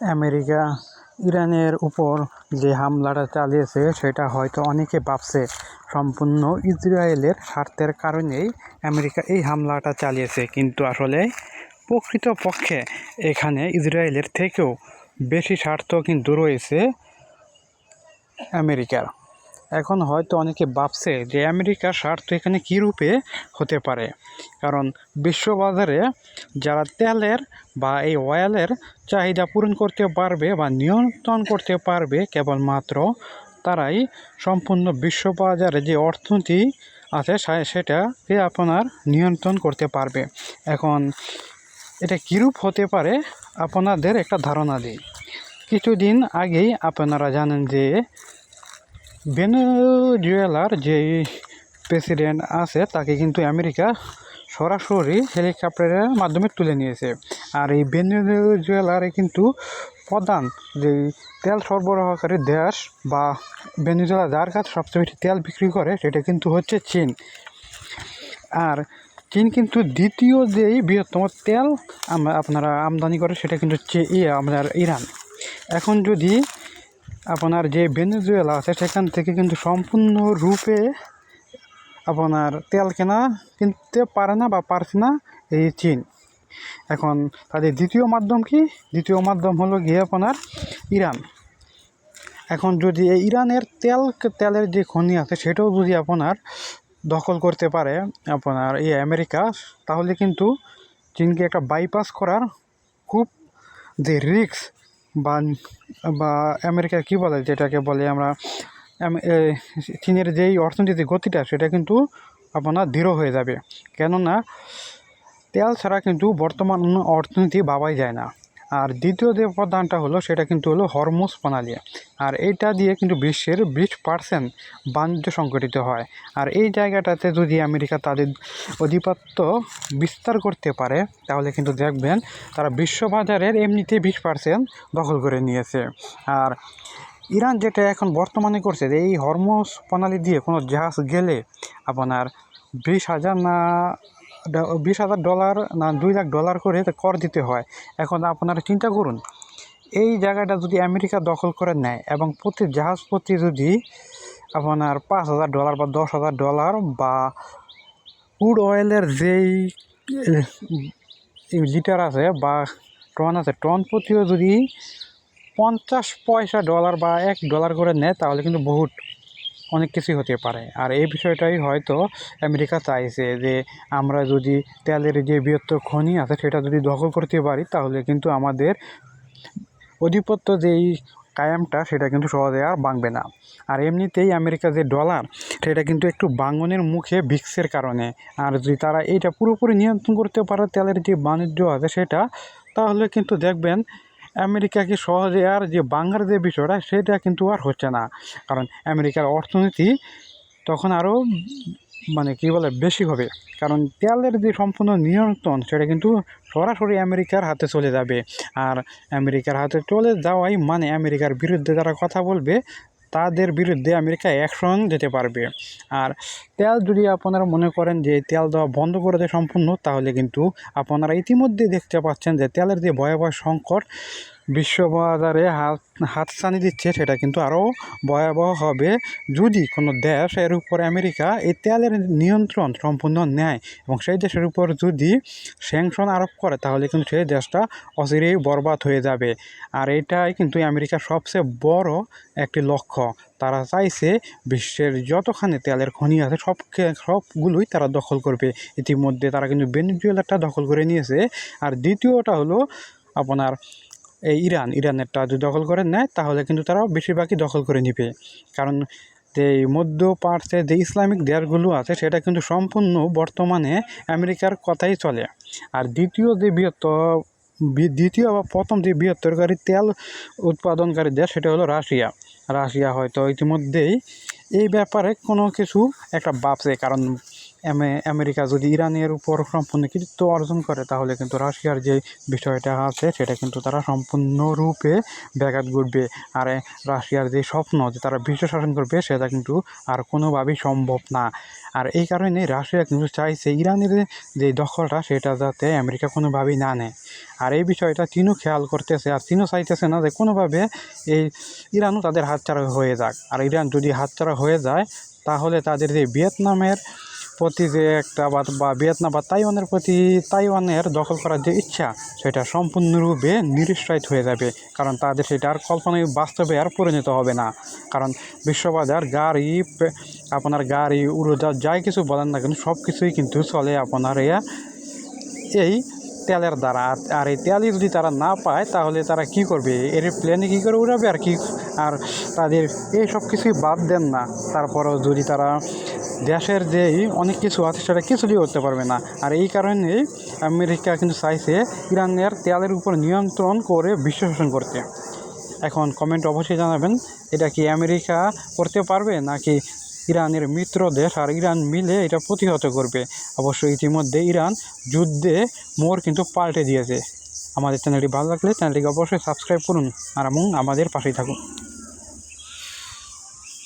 America ইরানের উপর যে হামলাটা চালিয়েছে সেটা হয়তো অনেকে ভাবছে সম্পূর্ণ ইসরায়েলের স্বার্থের কারণেই আমেরিকা এই হামলাটা চালিয়েছে, কিন্তু আসলে প্রকৃতপক্ষে এখানে ইসরায়েলের থেকেও বেশি স্বার্থ কিন্তু রয়েছে আমেরিকার। এখন হয়তো অনেকে ভাবছে যে আমেরিকার স্বার্থ এখানে কী রূপে হতে পারে, কারণ বিশ্ববাজারে যারা তেলের বা এই অয়েলের চাহিদা পূরণ করতে পারবে বা নিয়ন্ত্রণ করতে পারবে কেবলমাত্র তারাই সম্পূর্ণ বিশ্ববাজারে যে অর্থনীতি আছে সেটাকে আপনার নিয়ন্ত্রণ করতে পারবে। এখন এটা কীরূপ হতে পারে আপনাদের একটা ধারণা দিই। কিছুদিন আগেই আপনারা জানেন যে ভেনেজুয়েলার যে প্রেসিডেন্ট আছে তাকে কিন্তু আমেরিকা সরাসরি হেলিকপ্টারের মাধ্যমে তুলে নিয়েছে। আর এই ভেনেজুয়েলার কিন্তু প্রধান যে তেল সরবরাহকারী দেশ বা ভেনেজুয়েলা যার কাছে সবচেয়ে বেশি তেল বিক্রি করে সেটা কিন্তু হচ্ছে চীন। আর চীন কিন্তু দ্বিতীয় যেই বৃহত্তম তেল আপনারা আমদানি করে সেটা কিন্তু হচ্ছে আপনার ইরান। এখন যদি আপনার যে ভেনেজুয়েলা আছে সেখান থেকে কিন্তু সম্পূর্ণরূপে আপনার তেল কিনতে পারে না বা পারছে না এই চীন। এখন তাদের দ্বিতীয় মাধ্যম কি? দ্বিতীয় মাধ্যম হলো গিয়ে আপনার ইরান। এখন যদি এই ইরানের তেলের যে খনি আছে সেটাও যদি আপনার দখল করতে পারে আপনার এই আমেরিকা, তাহলে কিন্তু চীনকে একটা বাইপাস করার খুব যে রিস্ক বা আমেরিকা কী বলে যেটাকে বলে আমরা চীনের যেই অর্থনীতির গতিটা সেটা কিন্তু আপনার দৃঢ় হয়ে যাবে। কেননা তেল ছাড়া কিন্তু বর্তমান অর্থনীতি ভাবাই যায় না। আর দ্বিতীয় যে প্রধানটা হলো সেটা কিন্তু হলো হরমুজ প্রণালী। আর এইটা দিয়ে কিন্তু বিশ্বের 20% বাণিজ্য সংগঠিত হয়। আর এই জায়গাটাতে যদি আমেরিকা তাদের আধিপত্য বিস্তার করতে পারে তাহলে কিন্তু দেখবেন তারা বিশ্ববাজারের এমনিতেই 20% দখল করে নিয়েছে। আর ইরান যেটা এখন বর্তমানে করছে যে এই হরমুজ প্রণালী দিয়ে কোনো জাহাজ গেলে আপনার $20,000 না $2 লাখ করে কর দিতে হয়। এখন আপনারা চিন্তা করুন, এই জায়গাটা যদি আমেরিকা দখল করে নেয় এবং প্রতি জাহাজ প্রতি যদি আপনার $5,000 বা $10,000 বা ক্রুড অয়েলের যেই লিটার আছে বা টন আছে, টন প্রতিও যদি 50 পয়সা ডলার বা $1 করে নেয় তাহলে কিন্তু অনেক কিছুই হতে পারে। আর এই বিষয়টাই হয়তো আমেরিকা চাইছে যে আমরা যদি তেলের যে বৃহত্তর খনি আছে সেটা যদি দখল করতে পারি তাহলে কিন্তু আমাদের আধিপত্য যেই কায়ামটা সেটা কিন্তু সহজে আর ভাঙবে না। আর এমনিতেই আমেরিকার যে ডলার সেটা কিন্তু একটু ভাঙনের মুখে ভিক্সের কারণে। আর যদি তারা এইটা পুরোপুরি নিয়ন্ত্রণ করতে পারে তেলের যে বাণিজ্য আছে সেটা, তাহলে কিন্তু দেখবেন আমেরিকাকে সহজে আর যে বাংলার যে বিষয়টা সেটা কিন্তু আর হচ্ছে না। কারণ আমেরিকার অর্থনীতি তখন আরও কী বলে বেশি হবে, কারণ তেলের যে সম্পূর্ণ নিয়ন্ত্রণ সেটা কিন্তু সরাসরি আমেরিকার হাতে চলে যাবে। আর আমেরিকার হাতে চলে যাওয়াই মানে আমেরিকার বিরুদ্ধে যারা কথা বলবে তাদের বিরুদ্ধে আমেরিকা অ্যাকশন যেতে পারবে। আর তেল যদি আপনারা মনে করেন যে তেল দেওয়া বন্ধ করে দেয় সম্পূর্ণ, তাহলে কিন্তু আপনারা ইতিমধ্যে দেখতে পাচ্ছেন যে তেলের যে ভয়াবহ সংকট বিশ্ববাজারে হাতছানি দিচ্ছে সেটা কিন্তু আরও ভয়াবহ হবে যদি কোনো দেশ এর উপরে আমেরিকা এই তেলের নিয়ন্ত্রণ সম্পূর্ণ নেয় এবং সেই দেশের উপর যদি স্যাংশন আরোপ করে তাহলে কিন্তু সেই দেশটা অচিরেই বরবাদ হয়ে যাবে। আর এটাই কিন্তু আমেরিকার সবচেয়ে বড় একটি লক্ষ্য। তারা চাইছে বিশ্বের যতখানি তেলের খনি আছে সবগুলোই তারা দখল করবে। ইতিমধ্যে তারা কিন্তু ভেনেজুয়েলাটা দখল করে নিয়েছে। আর দ্বিতীয়টা হলো আপনার এই ইরানেরটা যদি দখল করে নেয় তাহলে কিন্তু তারা বেশিরভাগই দখল করে নেবে। কারণ যে মধ্য প্রাচ্যের যে ইসলামিক দেশগুলো আছে সেটা কিন্তু সম্পূর্ণ বর্তমানে আমেরিকার কথাই চলে। আর দ্বিতীয় বা প্রথম যে বৃহত্তরকারী তেল উৎপাদনকারী দেশ সেটা হলো রাশিয়া হয়তো ইতিমধ্যেই এই ব্যাপারে কোনো কিছু একটা ভাবছে, কারণ আমেরিকা যদি ইরানের উপর সম্পূর্ণ কৃতিত্ব অর্জন করে, তাহলে কিন্তু রাশিয়ার যে বিষয়টা আছে সেটা কিন্তু তারা সম্পূর্ণরূপে ব্যাঘাত ঘটবে। আর রাশিয়ার যে স্বপ্ন যে তারা বিশ্ব শাসন করবে, সেটা কিন্তু আর কোনোভাবেই সম্ভব না। আর এই কারণে রাশিয়া কিন্তু চাইছে ইরানের যে দখলটা সেটা যাতে আমেরিকা কোনোভাবেই না নেয়। আর এই বিষয়টা চীনও খেয়াল করতেছে, আর চীনও চাইতেছে না যে কোনোভাবে এই ইরানও তাদের হাতছাড়া হয়ে যাক। আর ইরান যদি হাতছাড়া হয়ে যায়, তাহলে তাদের যে ভিয়েতনামের প্রতি যে একটা বা ভিয়েতনাম বা তাইওয়ানের দখল করার যে ইচ্ছা, সেটা সম্পূর্ণরূপে নিরুৎসাহিত হয়ে যাবে। কারণ তাদের সেটা আর কল্পনায় বাস্তবে আর পরিণত হবে না। কারণ বিশ্ববাজার আপনার গাড়ি উড়োজাহাজ যাই কিছু বলেন না কেন, সব কিছুই কিন্তু চলে আপনার এই তেলের দ্বারা। আর এই তেলই যদি তারা না পায়, তাহলে তারা কি করবে? এরোপ্লেনে কী করে উড়াবে আর তাদের এই সব কিছুই বাদ দেন না, তারপরেও যদি তারা দেশের যেই অনেক কিছু আছে সেটা কিছুই করতে পারবে না। আর এই কারণেই আমেরিকা কিন্তু চাইছে ইরানের তেলের উপর নিয়ন্ত্রণ করে বিশ্ব শাসন করতে। এখন কমেন্ট অবশ্যই জানাবেন, এটা কি আমেরিকা করতে পারবে, নাকি ইরানের মিত্র দেশ আর ইরান মিলে এটা প্রতিহত করবে? অবশ্যই ইতিমধ্যে ইরান যুদ্ধে মোড় কিন্তু পাল্টে দিয়েছে। আমাদের চ্যানেলটি ভালো লাগলে চ্যানেলটিকে অবশ্যই সাবস্ক্রাইব করুন আর আমাদের পাশেই থাকুন।